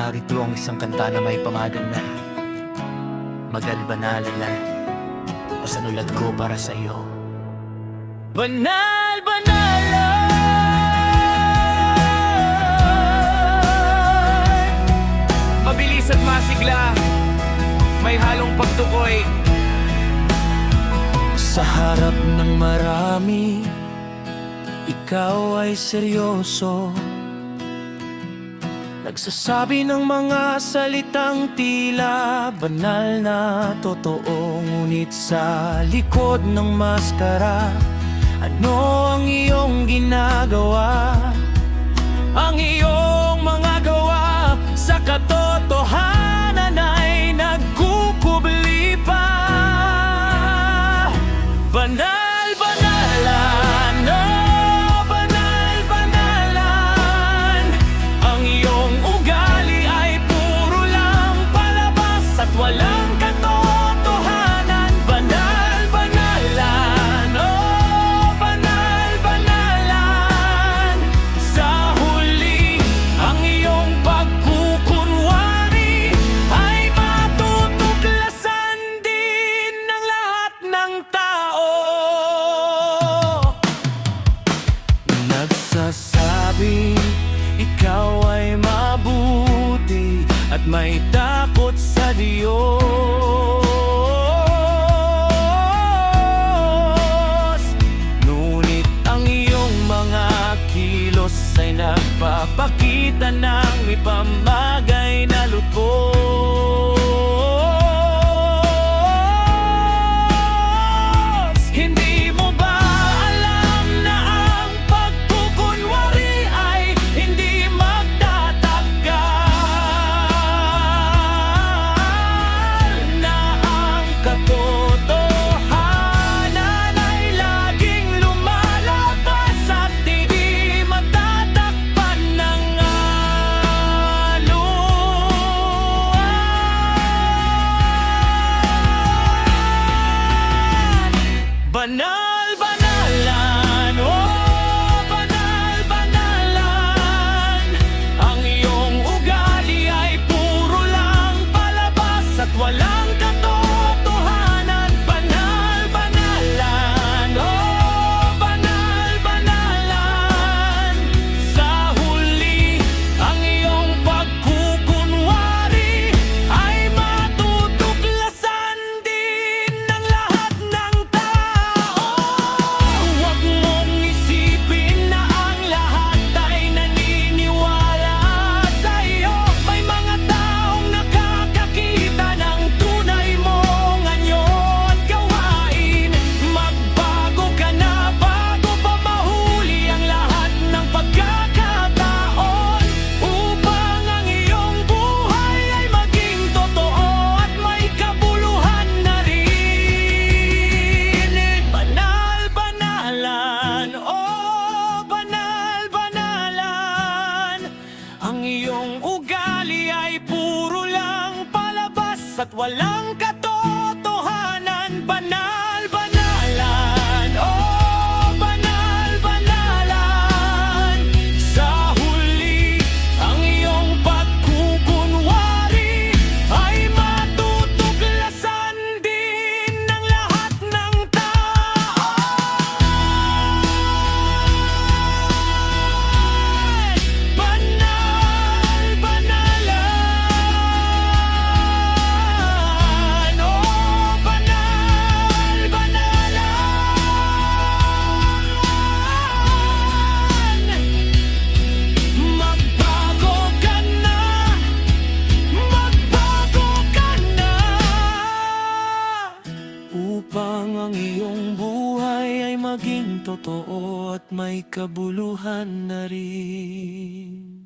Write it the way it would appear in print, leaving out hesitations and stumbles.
Narito ang isang kanta na may pangalan na Magal Banalalan, pasanulat ko para sa iyo. Banal, banalan, mabilis at masigla, may halong pagtukoy. Sa harap ng marami, ikaw ay seryoso, nagsasabi ng mga salitang tila banal na totoo. Ngunit sa likod ng maskara, ano ang iyong ginagawa? Ang iyong mga gawa sa katotohanan ay nagkukubli pa. Banal, banalan, oh, banal, banalan, ang iyong ugali ay puro lang palabas at walang katotohanan. Banal, banalan, oh, banal, banalan, sa huli ang iyong pagkukunwari ay matutuklasan din ng lahat ng tao. Nagsasabing ikaw ay mabuti at may takot sa Diyos, ngunit ang iyong mga kilos ay nagpapakita ng may pamagay na lutbos. Hindi mo ba alam na ang pagkukunwari ay hindi magtatagal, na ang katotohanan ay laging lumalabas at hindi matatakpan ng aluan. Banal, banalan, oh, banal, banalan, ang iyong ugali ay puro lang palabas at walang katotohanan. Banal, banalan, oh, banal, banalan, sa huli ang iyong pagkukunwari ay matutuklasan din ng lahat ng tao. Huwag mong isipin na ang lahat ay naniniwala sa iyo. May mga taong nakakakita ng tunay mong anyo at gawain. Magbago ka na bago pa mahuli ang lahat ng pagkakataon, upang ang iyong buhay ay maging totoo at may kabuluhan na rin. Banal, banalan, oh, banal, banalan, ang iyong ugali ay puro lang palabas at walang katotohanan. Banal, banalan, oh, banal, banalan, sa huli ang iyong pagkukunwari ay matutuklasan din ng lahat ng tao. Banal, banalan, oh, banal, banalan, magbago ka na, magbago ka na, upang ang iyong buhay ay maging totoo at may kabuluhan na rin.